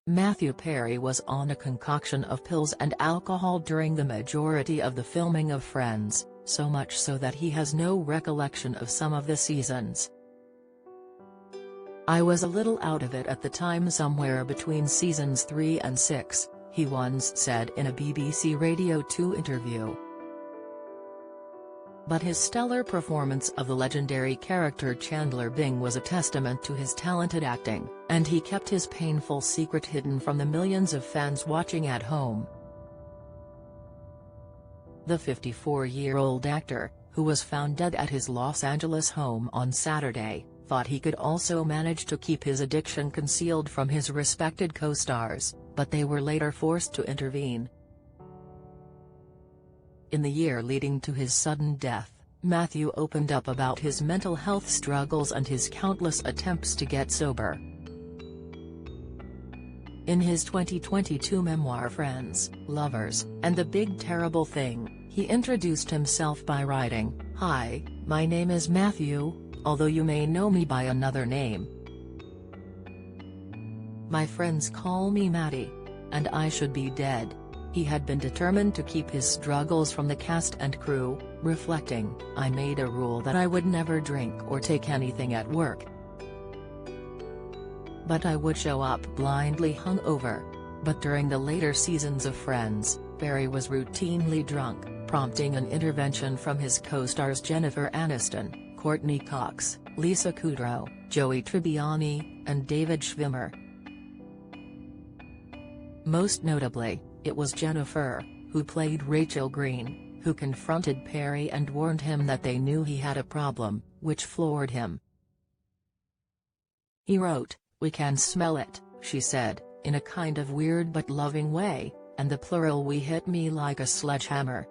Matthew Perry was on a concoction of pills and alcohol during the majority of the filming of Friends, so much so that he has no recollection of some of the seasons. "I was a little out of it at the time, somewhere between seasons 3 and 6, he once said in a BBC Radio 2 interview. But his stellar performance of the legendary character Chandler Bing was a testament to his talented acting, and he kept his painful secret hidden from the millions of fans watching at home. The 54-year-old actor, who was found dead at his Los Angeles home on Saturday, thought he could also manage to keep his addiction concealed from his respected co-stars, but they were later forced to intervene. In the year leading to his sudden death, Matthew opened up about his mental health struggles and his countless attempts to get sober. In his 2022 memoir Friends, Lovers, and the Big Terrible Thing, he introduced himself by writing, "Hi, my name is Matthew, although you may know me by another name. My friends call me Matty. And I should be dead." He had been determined to keep his struggles from the cast and crew, reflecting, "I made a rule that I would never drink or take anything at work. But I would show up blindly hungover." But during the later seasons of Friends, Perry was routinely drunk, prompting an intervention from his co-stars Jennifer Aniston, Courtney Cox, Lisa Kudrow, Joey Tribbiani, and David Schwimmer. Most notably, it was Jennifer, who played Rachel Green, who confronted Perry and warned him that they knew he had a problem, which floored him. He wrote, "We can smell it," she said, in a kind of weird but loving way, and the plural "we" hit me like a sledgehammer.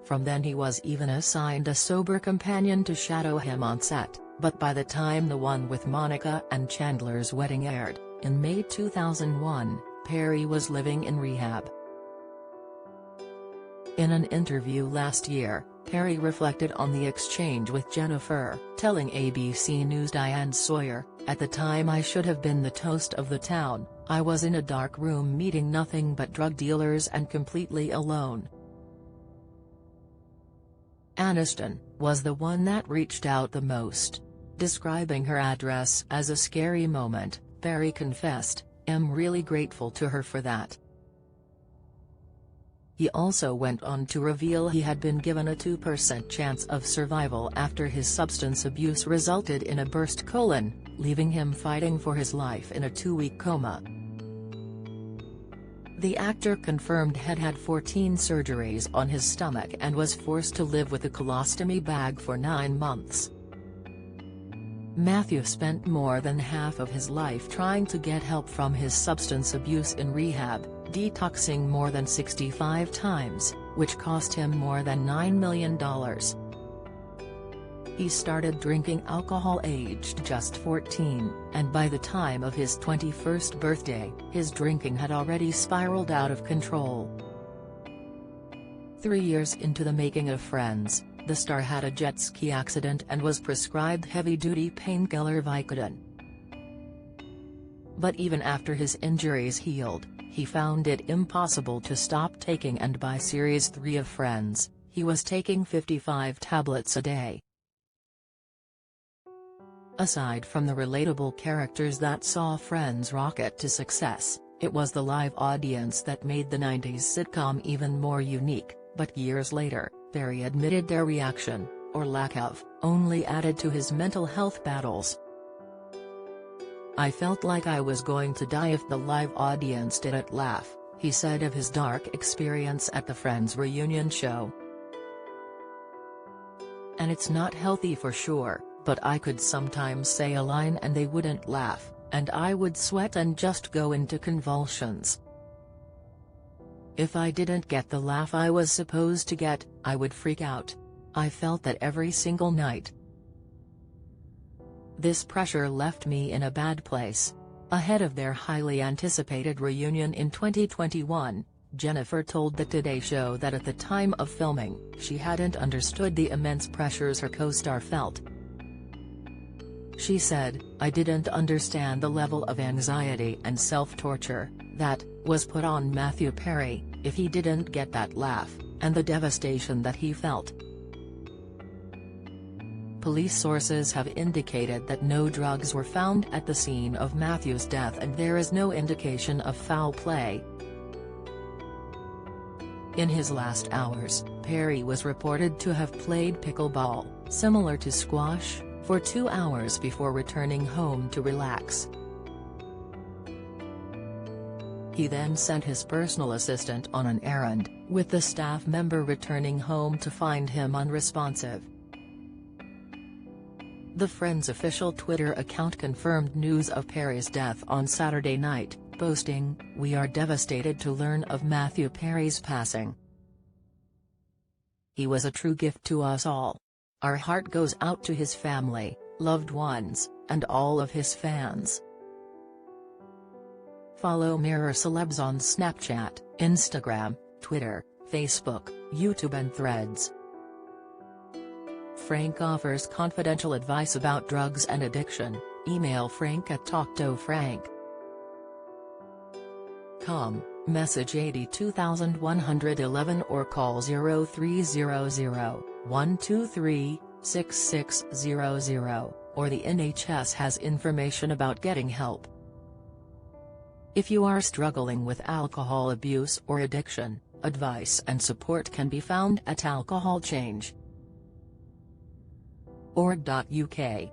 From then he was even assigned a sober companion to shadow him on set, but by the time the one with Monica and Chandler's wedding aired, in May 2001, Perry was living in rehab. In an interview last year, Perry reflected on the exchange with Jennifer, telling ABC News' Diane Sawyer, "At the time I should have been the toast of the town. I was in a dark room meeting nothing but drug dealers and completely alone." Aniston was the one that reached out the most. Describing her address as a scary moment, Perry confessed, "I'm really grateful to her for that." He also went on to reveal he had been given a 2% chance of survival after his substance abuse resulted in a burst colon, leaving him fighting for his life in a 2-week coma. The actor confirmed had had 14 surgeries on his stomach and was forced to live with a colostomy bag for 9 months. Matthew spent more than half of his life trying to get help from his substance abuse in rehab, detoxing more than 65 times, which cost him more than $9 million. He started drinking alcohol aged just 14, and by the time of his 21st birthday, his drinking had already spiraled out of control. 3 years into the making of Friends, the star had a jet ski accident and was prescribed heavy-duty painkiller Vicodin. But even after his injuries healed, he found it impossible to stop taking, and by Series 3 of Friends, he was taking 55 tablets a day. Aside from the relatable characters that saw Friends rocket to success, it was the live audience that made the 90s sitcom even more unique, but years later, Perry admitted their reaction, or lack of, only added to his mental health battles. "I felt like I was going to die if the live audience didn't laugh," he said of his dark experience at the Friends reunion show. "And it's not healthy for sure, but I could sometimes say a line and they wouldn't laugh, and I would sweat and just go into convulsions. If I didn't get the laugh I was supposed to get, I would freak out. I felt that every single night. This pressure left me in a bad place." Ahead of their highly anticipated reunion in 2021, Jennifer told the Today Show that at the time of filming, she hadn't understood the immense pressures her co-star felt. She said, "I didn't understand the level of anxiety and self-torture that was put on Matthew Perry, if he didn't get that laugh, and the devastation that he felt." Police sources have indicated that no drugs were found at the scene of Matthew's death and there is no indication of foul play. In his last hours, Perry was reported to have played pickleball, similar to squash, for 2 hours before returning home to relax. He then sent his personal assistant on an errand, with the staff member returning home to find him unresponsive. The Friends' official Twitter account confirmed news of Perry's death on Saturday night, posting, "We are devastated to learn of Matthew Perry's passing. He was a true gift to us all. Our heart goes out to his family, loved ones, and all of his fans." Follow Mirror Celebs on Snapchat, Instagram, Twitter, Facebook, YouTube and Threads. Frank offers confidential advice about drugs and addiction. Email Frank at talktofrank.com, message 82111 or call 0300-123-6600, or the NHS has information about getting help. If you are struggling with alcohol abuse or addiction, advice and support can be found at alcoholchange.org.uk.